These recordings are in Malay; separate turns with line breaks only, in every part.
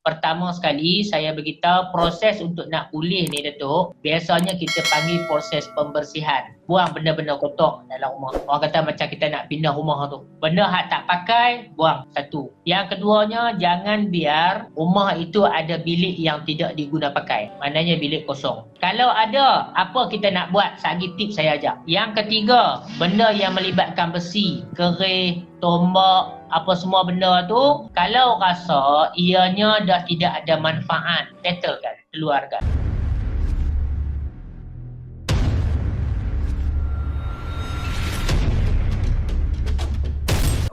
Pertama sekali, saya beritahu proses untuk nak pulih ni Datuk, biasanya kita panggil proses pembersihan. Buang benda-benda kotor dalam rumah. Orang kata macam kita nak pindah rumah tu. Benda hak tak pakai, buang satu. Yang keduanya, jangan biar rumah itu ada bilik yang tidak diguna pakai. Maknanya bilik kosong. Kalau ada, apa kita nak buat? Sagi tips saya ajak. Yang ketiga, benda yang melibatkan besi, kerih, tombak, apa semua benda tu, kalau rasa ianya dah tidak ada manfaat, settlekan, keluarkan.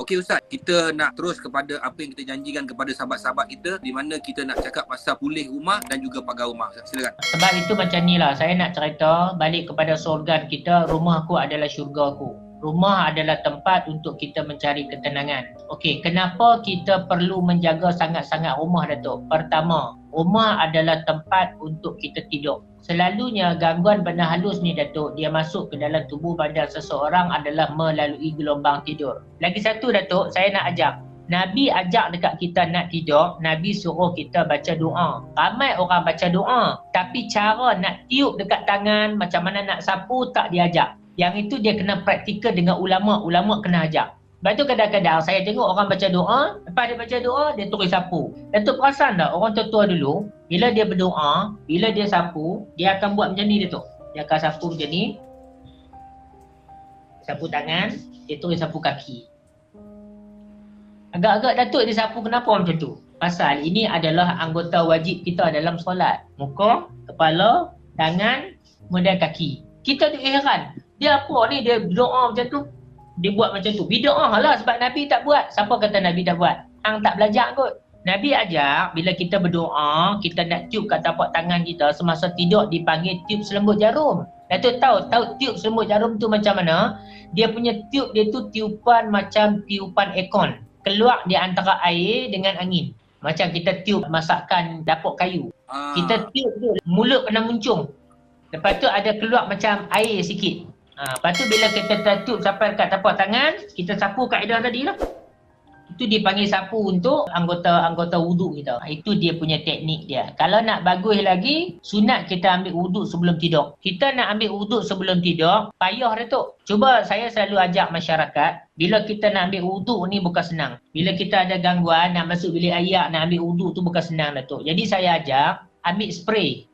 Okey Ustaz, kita nak terus kepada apa yang kita janjikan kepada sahabat-sahabat kita, di mana kita nak cakap pasal pulih rumah dan juga pagar rumah. Ustaz, silakan.
Sebab itu macam ni lah, saya nak cerita balik kepada slogan kita, rumahku adalah syurgaku. Rumah adalah tempat untuk kita mencari ketenangan. Okey, kenapa kita perlu menjaga sangat-sangat rumah, Datuk? Pertama, rumah adalah tempat untuk kita tidur. Selalunya gangguan benda halus ni, Datuk, dia masuk ke dalam tubuh badan seseorang adalah melalui gelombang tidur. Lagi satu, Datuk, saya nak ajak. Nabi ajak dekat kita nak tidur, Nabi suruh kita baca doa. Ramai orang baca doa, tapi cara nak tiup dekat tangan, macam mana nak sapu, tak diajak. Yang itu dia kena praktikal dengan ulama'. Ulama' kena ajak. Lepas tu kadang-kadang saya tengok orang baca doa, lepas dia baca doa, dia terus sapu. Datuk perasan tak orang tua-tua dulu, bila dia berdoa, bila dia sapu, dia akan buat macam ni, Datuk. Dia akan sapu macam ni. Sapu tangan, dia terus sapu kaki. Agak-agak Datuk dia sapu, kenapa macam tu? Pasal ini adalah anggota wajib kita dalam solat. Muka, kepala, tangan, kemudian kaki. Kita tu heran, dia apa ni, dia doa macam tu, dia buat macam tu. Bida'ah lah sebab Nabi tak buat. Siapa kata Nabi tak buat? Hang tak belajar kot. Nabi ajak bila kita berdoa, kita nak tiup kat tapak tangan kita semasa tidur dipanggil tiup selembut jarum. Datuk tahu tiup selembut jarum tu macam mana? Dia punya tiup dia tu tiupan macam tiupan aircon. Keluar di antara air dengan angin. Macam kita tiup masakan dapur kayu. Kita tiup tu, mulut kena muncung. Lepas tu ada keluar macam air sikit. Lepas tu bila kita tiup sampai kat tapak tangan, kita sapu kaedah tadi lah. Itu dipanggil sapu untuk anggota wuduk kita. Itu dia punya teknik dia. Kalau nak bagus lagi, sunat kita ambil wuduk sebelum tidur. Kita nak ambil wuduk sebelum tidur, payah Datuk. Cuba saya selalu ajak masyarakat, bila kita nak ambil wuduk ni bukan senang. Bila kita ada gangguan, nak masuk bilik air, nak ambil wuduk tu bukan senang Datuk. Jadi saya ajak, ambil spray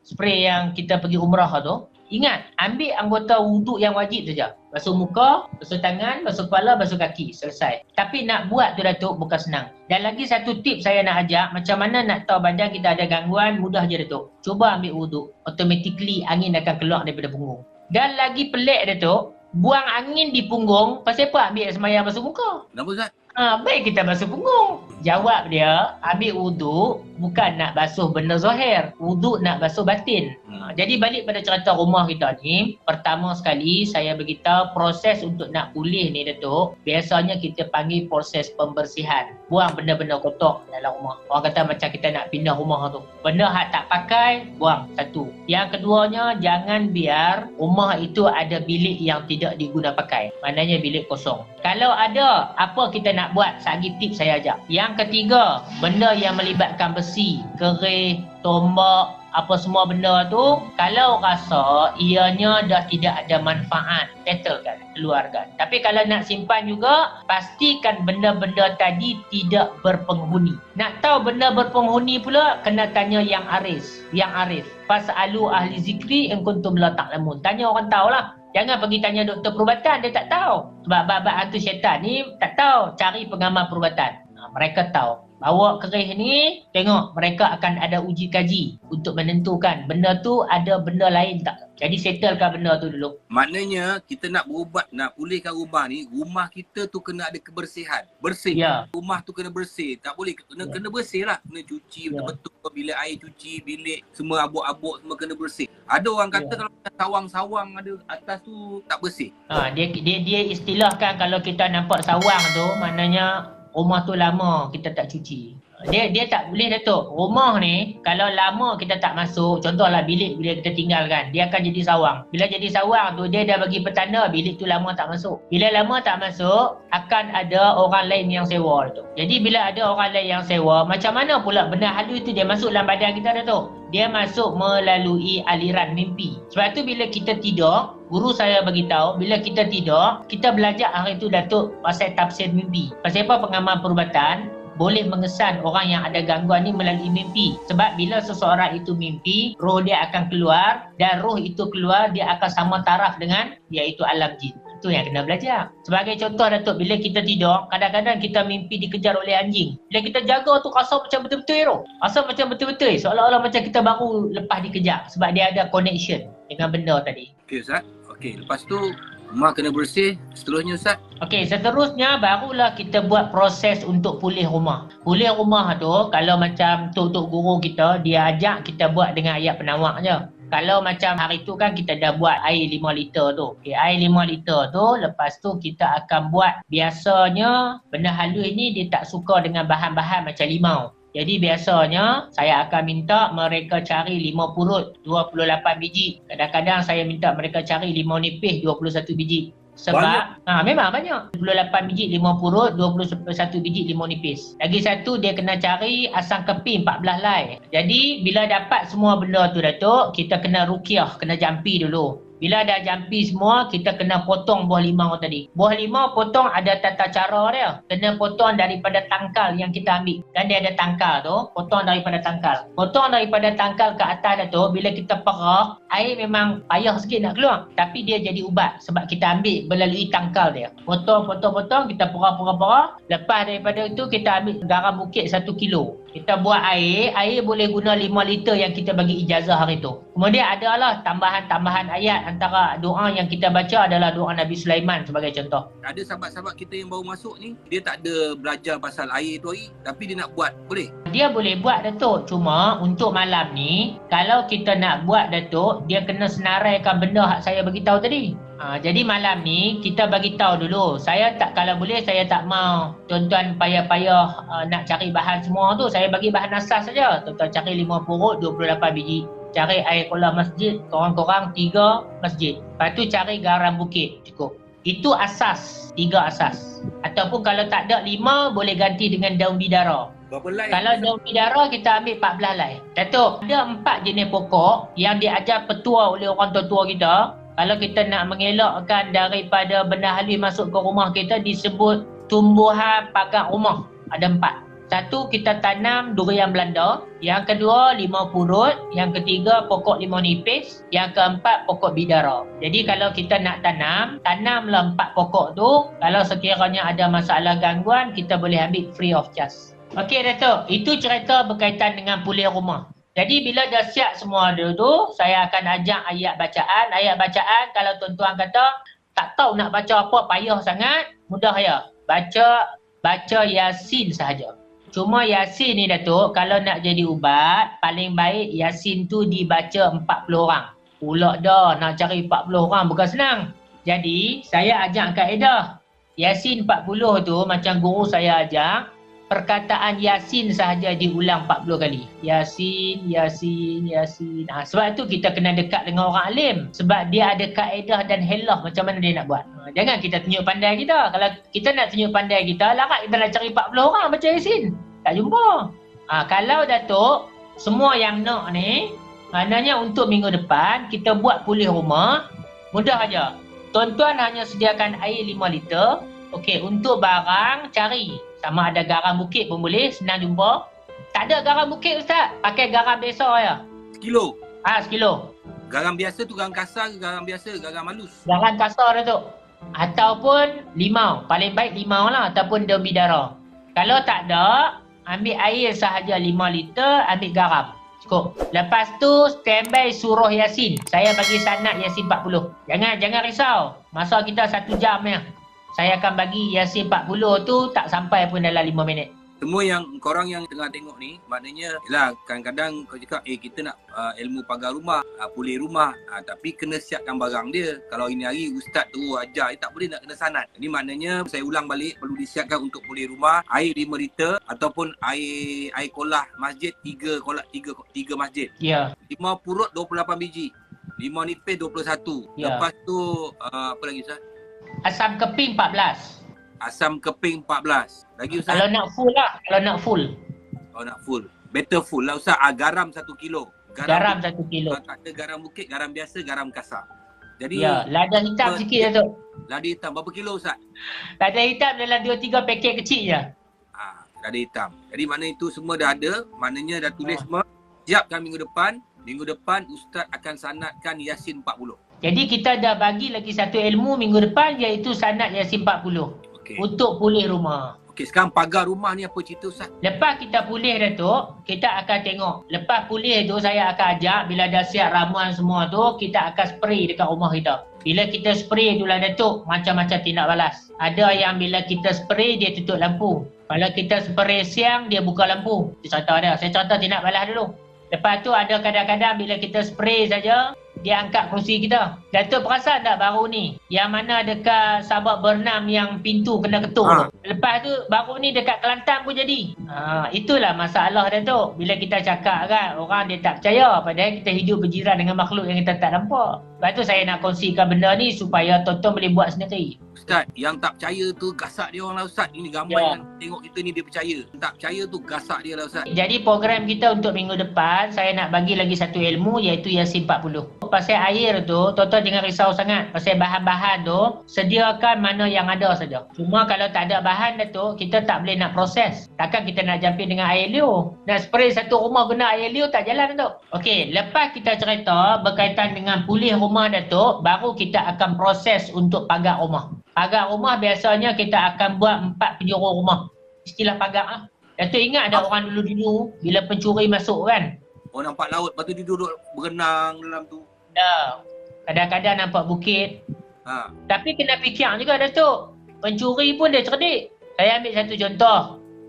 yang kita pergi umrah tu. Ingat, ambil anggota wuduk yang wajib saja. Basuh muka, basuh tangan, basuh kepala, basuh kaki. Selesai. Tapi nak buat tu Datuk bukan senang. Dan lagi satu tip saya nak ajak, macam mana nak tahu badan kita ada gangguan, mudah je Datuk. Cuba ambil wuduk. Automatically angin akan keluar daripada punggung. Dan lagi pelik Datuk, buang angin di punggung, pasal apa ambil semayang basuh muka?
Kenapa Ustaz?
Baik kita basuh punggung. Jawab dia, ambil wuduk bukan nak basuh benda zahir. Wuduk nak basuh batin. Jadi balik pada cerita rumah kita ni, pertama sekali saya beritahu proses untuk nak pulih ni Datuk, biasanya kita panggil proses pembersihan. Buang benda-benda kotor dalam rumah. Orang kata macam kita nak pindah rumah tu. Benda hak tak pakai, buang satu. Yang keduanya, jangan biar rumah itu ada bilik yang tidak diguna pakai. Maknanya bilik kosong. Kalau ada, apa kita nak buat? Sagi tips saya ajak. Yang ketiga, benda yang melibatkan besi, kerih, tombak, apa semua benda tu, kalau rasa ianya dah tidak ada manfaat, settlekan, keluarkan. Tapi kalau nak simpan juga, pastikan benda-benda tadi tidak berpenghuni. Nak tahu benda berpenghuni pula, kena tanya yang arif. Yang arif. Fas'alu ahli zikri in kuntum la ta'lamun. Tanya orang tahulah. Jangan pergi tanya doktor perubatan, dia tak tahu. Sebab bab-bab hantu syaitan ni tak tahu, cari pengamal perubatan. Mereka tahu. Bawa kerih ni, tengok mereka akan ada uji kaji untuk menentukan benda tu ada benda lain tak. Jadi settlekan benda tu dulu.
Maknanya kita nak berubat, nak pulihkan rumah ni, rumah kita tu kena ada kebersihan. Bersih.
Ya.
Rumah tu kena bersih. Tak boleh, kena bersih lah. Kena cuci betul-betul, bilik air cuci, bilik semua abuk-abuk semua kena bersih. Ada orang kata kalau sawang-sawang ada atas tu tak bersih.
Dia istilahkan kalau kita nampak sawang tu, maknanya rumah tu lama kita tak cuci. Dia tak boleh Datuk. Rumah ni kalau lama kita tak masuk, contohlah bilik bila kita tinggalkan, dia akan jadi sawang. Bila jadi sawang tu dia dah bagi petanda bilik tu lama tak masuk. Bila lama tak masuk, akan ada orang lain yang sewa Datuk. Jadi bila ada orang lain yang sewa, macam mana pula benda halus tu dia masuk dalam badan kita Datuk? Dia masuk melalui aliran mimpi. Sebab tu bila kita tidur, guru saya bagi tahu bila kita tidur, kita belajar hari tu Datuk pasal tafsir mimpi. Pasal apa pengamal perubatan boleh mengesan orang yang ada gangguan ni melalui mimpi. Sebab bila seseorang itu mimpi, roh dia akan keluar dan roh itu keluar dia akan sama taraf dengan iaitu alam jin. Itu yang kena belajar. Sebagai contoh Datuk, bila kita tidur, kadang-kadang kita mimpi dikejar oleh anjing. Bila kita jaga tu rasa macam betul-betul hero. Rasa macam betul-betul seolah-olah macam kita baru lepas dikejar sebab dia ada connection dengan benda tadi.
Okey Ustaz. Okey, lepas tu rumah kena bersih, seterusnya Ustaz.
Okey, seterusnya barulah kita buat proses untuk pulih rumah. Pulih rumah tu kalau macam tok-tok guru kita, dia ajak kita buat dengan ayat penawak je. Kalau macam hari tu kan kita dah buat air 5 liter tu. Okey, air 5 liter tu lepas tu kita akan buat, biasanya benda halus ni dia tak suka dengan bahan-bahan macam limau. Jadi biasanya saya akan minta mereka cari limau purut 28 biji. Kadang-kadang saya minta mereka cari limau nipis 21 biji. Sebab memang banyak. 28 biji limau purut, 21 biji limau nipis. Lagi satu dia kena cari asam keping 14 lai. Jadi bila dapat semua benda tu Datuk, kita kena ruqyah, kena jampi dulu. Bila dah jampi semua, kita kena potong buah limau tadi. Buah limau potong ada tata cara dia. Kena potong daripada tangkal yang kita ambil. Kan dia ada tangkal tu, potong daripada tangkal. Potong daripada tangkal ke atas dah tu, bila kita perah, air memang payah sikit nak keluar. Tapi dia jadi ubat sebab kita ambil melalui tangkal dia. Potong, kita perah. Lepas daripada itu, kita ambil garam bukit 1 kilo. Kita buat air boleh guna 5 liter yang kita bagi ijazah hari tu. Kemudian adalah tambahan-tambahan ayat, antara doa yang kita baca adalah doa Nabi Sulaiman sebagai contoh.
Ada sahabat-sahabat kita yang baru masuk ni, dia tak ada belajar pasal air tu tapi dia nak buat, boleh?
Dia boleh buat Datuk, cuma untuk malam ni, kalau kita nak buat Datuk, dia kena senaraikan benda hak saya bagi tahu tadi. Jadi malam ni kita bagi tahu dulu. Saya tak, kalau boleh saya tak mau tuan-tuan payah-payah nak cari bahan semua tu. Saya bagi bahan asas saja. Tuan-tuan cari 5 purut 28 biji. Cari air kolam masjid, korang-korang 3 masjid. Lepas tu cari garam bukit, cukup. Itu asas, 3 asas. Ataupun kalau tak ada 5, boleh ganti dengan daun bidara.
Berapa lai?
Kalau daun bidara kita ambil 14 lai. Datuk, ada 4 jenis pokok yang diajar petua oleh orang tua-tua kita. Kalau kita nak mengelakkan daripada benda halus masuk ke rumah kita, disebut tumbuhan pagar rumah. Ada 4. Satu, kita tanam durian Belanda. Yang kedua, limau purut. Yang ketiga, pokok limau nipis. Yang keempat, pokok bidara. Jadi kalau kita nak tanamlah 4 pokok tu. Kalau sekiranya ada masalah gangguan, kita boleh ambil free of charge. Okey Datuk, itu cerita berkaitan dengan pulih rumah. Jadi bila dah siap semua tu, saya akan ajak ayat bacaan. Ayat bacaan kalau tuan-tuan kata tak tahu nak baca apa, payah sangat, mudah ya. Baca Yasin sahaja. Cuma Yasin ni Datuk, kalau nak jadi ubat, paling baik Yasin tu dibaca 40 orang. Pula dah nak cari 40 orang bukan senang. Jadi saya ajak kaedah. Yasin 40 tu macam guru saya ajak, perkataan Yasin sahaja diulang 40 kali. Yasin. Sebab tu kita kena dekat dengan orang alim. Sebab dia ada kaedah dan helah macam mana dia nak buat. Jangan kita tunjuk pandai kita. Kalau kita nak tunjuk pandai kita, larat kita nak cari 40 orang baca Yasin. Tak jumpa. Kalau Datuk, semua yang nak ni, maknanya untuk minggu depan, kita buat pulih rumah. Mudah aja. Tuan-tuan hanya sediakan air 5 liter. Okey, untuk barang cari. Sama ada garam bukit pun boleh, senang jumpa. Tak ada garam bukit Ustaz, pakai garam biasa je.
Sekilo?
1 kilo.
Garam biasa tu garam kasar ke garam biasa, garam halus?
Garam kasar tu. Ataupun limau, paling baik limau lah, ataupun daun bidara. Kalau tak ada, ambil air sahaja 5 liter, ambil garam. Cukup. Lepas tu standby surah Yasin. Saya bagi sanad Yasin 40. Jangan risau. Masa kita 1 jam ya. Saya akan bagi Yasin 40 tu tak sampai pun dalam 5 minit.
Semua yang korang yang tengah tengok ni, maknanya yalah kadang-kadang kau cakap kita nak ilmu pagar rumah, pulih rumah, tapi kena siapkan barang dia. Kalau ini hari ustaz tu ajar, tak boleh nak kena sanad. Jadi maknanya saya ulang balik, perlu disiapkan untuk pulih rumah, air 5 liter ataupun air kolah masjid 3 kolah 3 masjid.
Ya.
5 purut 28 biji. 5 nipis 21.
Ya.
Lepas tu apa lagi Ustaz?
Asam keping 14.
Asam keping 14. Lagi Ustaz?
Kalau nak full lah, kalau nak full.
Kalau nak full. Better full lah Ustaz. Garam 1 kilo.
Garam 1 kilo.
Tak ada garam bukit, garam biasa, garam kasar. Jadi
ya, lada hitam sikit lah tu.
Lada hitam berapa kilo Ustaz?
Lada hitam dalam 2-3 paket kecil je.
Lada hitam. Jadi maknanya itu semua dah ada, maknanya dah tulis semua. Siapkan minggu depan. Minggu depan Ustaz akan sanadkan Yasin 40.
Jadi kita dah bagi lagi satu ilmu minggu depan, iaitu sanad Yasin 40.
Okey.
Untuk pulih rumah.
Okey, sekarang pagar rumah ni apa cerita Ustaz?
Lepas kita pulih Datuk, kita akan tengok. Lepas pulih tu saya akan ajak, bila dah siap ramuan semua tu, kita akan spray dekat rumah kita. Bila kita spray tu lah Datuk, macam-macam tindak balas. Ada yang bila kita spray, dia tutup lampu. Kalau kita spray siang, dia buka lampu. Itu contoh dia. Saya contoh tindak balas dulu. Lepas tu ada kadang-kadang bila kita spray saja, dia angkat kerusi kita. Datuk perasan tak baru ni? Yang mana dekat Sabak Bernam yang pintu kena ketuk tu. Lepas tu baru ni dekat Kelantan pun jadi. Itulah masalah Datuk. Bila kita cakap kan, orang dia tak percaya. Padahal kita hidup berjiran dengan makhluk yang kita tak nampak. Lepas tu saya nak kongsikan benda ni supaya tonton boleh buat sendiri.
Ustaz, yang tak percaya tu gasak dia orang lah Ustaz. Ini gambar yang tengok kita ni dia percaya. Yang tak percaya tu gasak dia lah Ustaz.
Jadi program kita untuk minggu depan, saya nak bagi lagi satu ilmu, iaitu Yasin 40. Pasal air tu, tuan-tuan jangan risau sangat. Pasal bahan-bahan tu, sediakan mana yang ada saja. Cuma kalau tak ada bahan Datuk, kita tak boleh nak proses. Takkan kita nak jampin dengan air liur. Nak spray satu rumah guna air liur tak jalan Datuk. Okey, lepas kita cerita berkaitan dengan pulih rumah Datuk, baru kita akan proses untuk pagar rumah. Pagar rumah biasanya kita akan buat 4 penjuru rumah. Istilah pagar lah. Datuk ingat ada orang dulu-dulu bila pencuri masuk kan?
Oh nampak laut, lepas tu dia duduk berenang dalam tu.
Dah. Kadang-kadang nampak bukit. Tapi kena fikir juga Datuk. Pencuri pun dia cerdik. Saya ambil satu contoh.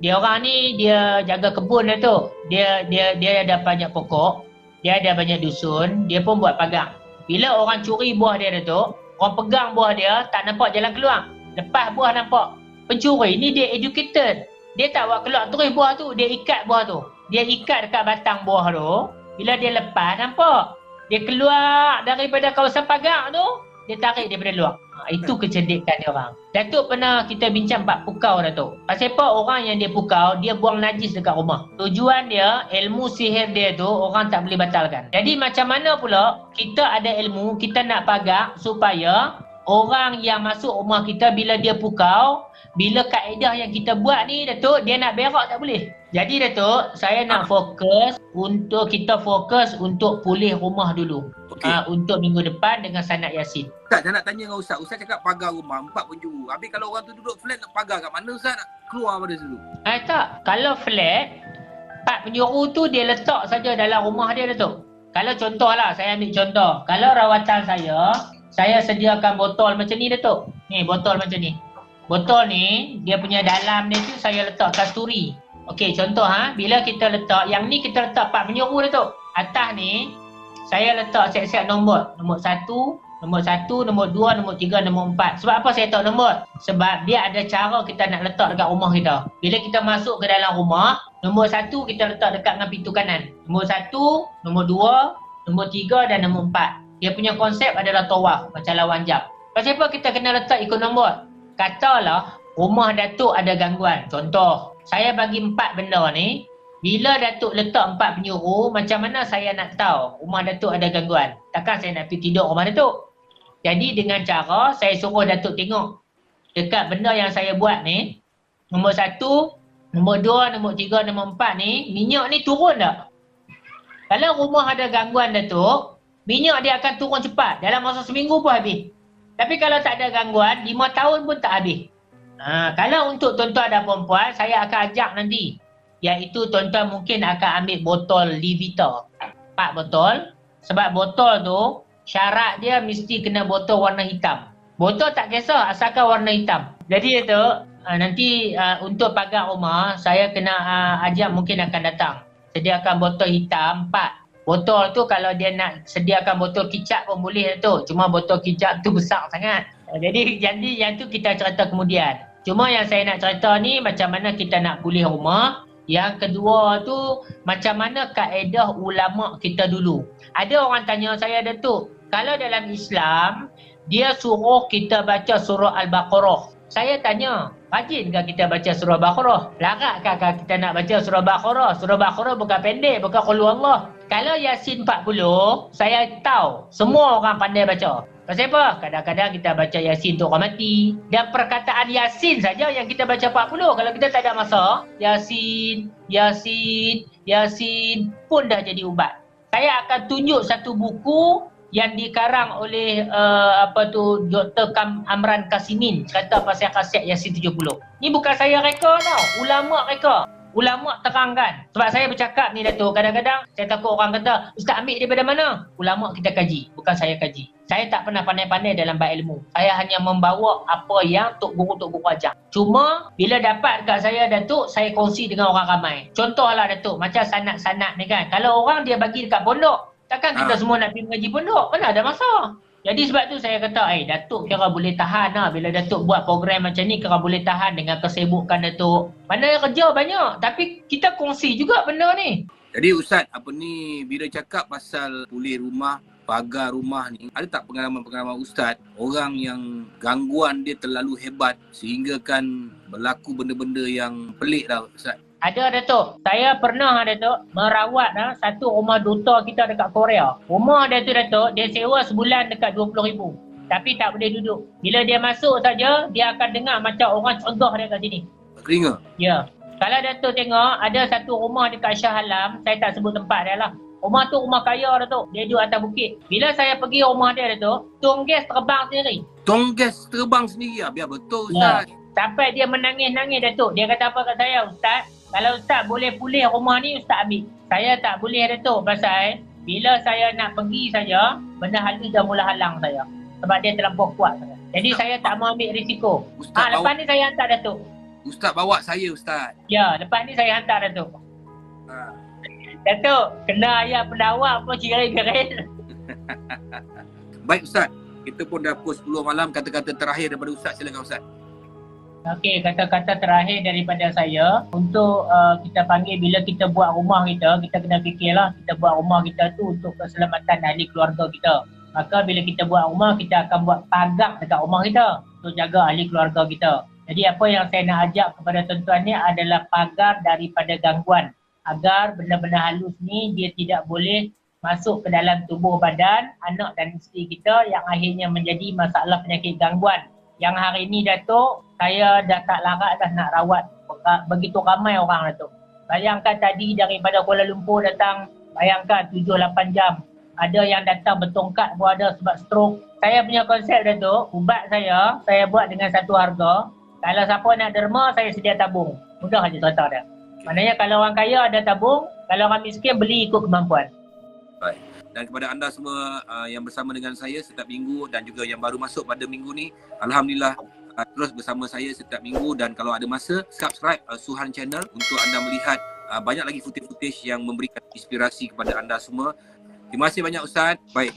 Dia orang ni dia jaga kebun Datuk. Dia ada banyak pokok. Dia ada banyak dusun. Dia pun buat pagar. Bila orang curi buah dia Datuk, orang pegang buah dia tak nampak jalan keluar. Lepas buah nampak. Pencuri ni dia educated. Dia tak buat keluar terus buah tu. Dia ikat buah tu. Dia ikat dekat batang buah tu. Bila dia lepas nampak. Dia keluar daripada kawasan pagar tu, dia tarik daripada luar. Itu kecerdikan dia orang. Datuk pernah kita bincang bab pukau Datuk. Pasal apa orang yang dia pukau, dia buang najis dekat rumah. Tujuan dia, ilmu sihir dia tu orang tak boleh batalkan. Jadi macam mana pula kita ada ilmu, kita nak pagar supaya orang yang masuk rumah kita bila dia pukau, bila kaedah yang kita buat ni Datuk, dia nak berak tak boleh. Jadi Datuk, saya nak fokus untuk pulih rumah dulu. Untuk minggu depan dengan sanad Yasin.
Ustaz, saya nak tanya dengan Ustaz. Ustaz cakap pagar rumah 4 penjuru. Habis kalau orang tu duduk flat nak pagar kat mana Ustaz nak keluar pada situ?
Tak. Kalau flat, 4 penjuru tu dia letak saja dalam rumah dia Datuk. Kalau contohlah, saya ambil contoh. Kalau rawatan saya sediakan botol macam ni Datuk. Ni botol macam ni. Botol ni, dia punya dalam ni tu saya letak kasturi. Okey, contoh bila kita letak, yang ni kita letak 4 penjuru Datuk. Atas ni, saya letak siap-siap nombor. Nombor 1, nombor 2, nombor 3, nombor 4. Sebab apa saya letak nombor? Sebab dia ada cara kita nak letak dekat rumah kita. Bila kita masuk ke dalam rumah, nombor 1 kita letak dekat dengan pintu kanan. Nombor 1, nombor 2, nombor 3 dan nombor 4. Dia punya konsep adalah tawaf, macam lawan jam. Pasal apa kita kena letak ikut nombor? Katalah rumah Datuk ada gangguan. Contoh, saya bagi 4 benda ni. Bila Datuk letak 4 penjuru, macam mana saya nak tahu rumah Datuk ada gangguan? Takkan saya nak pergi tidur rumah Datuk. Jadi dengan cara saya suruh Datuk tengok dekat benda yang saya buat ni, nombor 1, nombor 2, nombor 3, nombor 4 ni, minyak ni turun tak? Kalau rumah ada gangguan Datuk, minyak dia akan turun cepat. Dalam masa seminggu pun habis. Tapi kalau tak ada gangguan, 5 tahun pun tak habis. Kalau untuk tuan-tuan dan perempuan, saya akan ajak nanti. Iaitu tuan-tuan mungkin akan ambil botol Livita. 4 botol. Sebab botol tu, syarat dia mesti kena botol warna hitam. Botol tak kisah asalkan warna hitam. Jadi itu, nanti untuk pagar rumah saya kena ajak mungkin akan datang. Sediakan botol hitam 4. Botol tu kalau dia nak sediakan botol kicap pun boleh tu. Cuma botol kicap tu besar sangat. Jadi yang tu kita cerita kemudian. Cuma yang saya nak cerita ni macam mana kita nak pulih rumah. Yang kedua tu macam mana kaedah ulama kita dulu. Ada orang tanya saya, Datuk, kalau dalam Islam dia suruh kita baca surah Al-Baqarah. Saya tanya, rajinkah kita baca surah Baqarah? Larakkah kita nak baca surah Baqarah? Surah Baqarah bukan pendek, bukan qul huwallah. Kalau Yasin 40, saya tahu semua orang pandai baca. Pasal apa? Kadang-kadang kita baca Yasin tu orang mati. Dan perkataan Yasin saja yang kita baca 40. Kalau kita tak ada masa, Yasin pun dah jadi ubat. Saya akan tunjuk satu buku yang dikarang oleh Dr. Amran Kasimin, kata pasal kaset Yasin 70. Ni bukan saya reka tau, ulama reka. Ulama terangkan. Sebab saya bercakap ni, Datuk, kadang-kadang saya takut orang kata, Ustaz ambil daripada mana? Ulama kita kaji, bukan saya kaji. Saya tak pernah pandai-pandai dalam bab ilmu. Saya hanya membawa apa yang Tok Guru ajar. Cuma bila dapat dekat saya, Datuk, saya kongsi dengan orang ramai. Contohlah, Datuk, macam sanad-sanad ni kan. Kalau orang dia bagi dekat pondok, takkan kita semua nak pergi mengaji pondok? Mana ada masa. Jadi sebab tu saya kata, Datuk kira boleh tahan lah. Bila Datuk buat program macam ni, kira boleh tahan dengan kesibukan Datuk. Mana kerja banyak, tapi kita kongsi juga benda ni.
Jadi Ustaz, bila cakap pasal pulih rumah, pagar rumah ni, ada tak pengalaman-pengalaman Ustaz, orang yang gangguan dia terlalu hebat sehingga kan berlaku benda-benda yang pelik lah Ustaz?
Ada, Datuk. Saya pernah, Datuk, merawat satu rumah duta kita dekat Korea. Rumah dia tu, Datuk, dia sewa sebulan dekat 20,000. Tapi tak boleh duduk. Bila dia masuk saja, dia akan dengar macam orang contoh dia kat sini.
Keringa?
Ya. Kalau Datuk tengok, ada satu rumah dekat Shah Alam, saya tak sebut tempat dia lah. Rumah tu rumah kaya, Datuk. Dia duduk atas bukit. Bila saya pergi rumah dia, Datuk, tong gas terbang sendiri.
Tong gas terbang sendiri? Biar betul, Ustaz.
Ya. Sampai dia menangis-nangis, Datuk. Dia kata apa kat saya, Ustaz? Kalau Ustaz boleh pulih rumah ni, Ustaz ambil. Saya tak boleh, Datuk, pasal bila saya nak pergi saja, benda halus dah mula halang saya. Sebab dia terlampau kuat sangat. Jadi Ustaz, saya tak mau ambil risiko. Lepas ni saya hantar, Datuk.
Ustaz bawa saya, Ustaz.
Ya, lepas ni saya hantar, Datuk. Datuk, kena ayat pendawak pun cirai-cirai.
Baik, Ustaz. Kita pun dah pukul 10 malam. Kata-kata terakhir daripada Ustaz, silakan Ustaz.
Okey, kata-kata terakhir daripada saya untuk kita panggil bila kita buat rumah kita kena fikirlah kita buat rumah kita tu untuk keselamatan ahli keluarga kita. Maka bila kita buat rumah, kita akan buat pagar dekat rumah kita untuk jaga ahli keluarga kita. Jadi apa yang saya nak ajak kepada tuan-tuan ni adalah pagar daripada gangguan. Agar benda-benda halus ni dia tidak boleh masuk ke dalam tubuh badan anak dan isteri kita yang akhirnya menjadi masalah penyakit gangguan. Yang hari ni, Datuk, saya dah tak larat dah nak rawat begitu ramai orang, Datuk. Bayangkan tadi daripada Kuala Lumpur datang, bayangkan 7-8 jam. Ada yang datang bertongkat pun ada sebab stroke. Saya punya konsep, Datuk, ubat saya buat dengan satu harga. Kalau siapa nak derma, saya sedia tabung. Mudah aja cerita dia. Maknanya kalau orang kaya ada tabung, kalau orang miskin beli ikut kemampuan.
Baik. Dan kepada anda semua yang bersama dengan saya setiap minggu dan juga yang baru masuk pada minggu ni, alhamdulillah terus bersama saya setiap minggu, dan kalau ada masa subscribe Suhan Channel untuk anda melihat banyak lagi footage-footage yang memberikan inspirasi kepada anda semua. Terima kasih banyak Ustaz. Baik.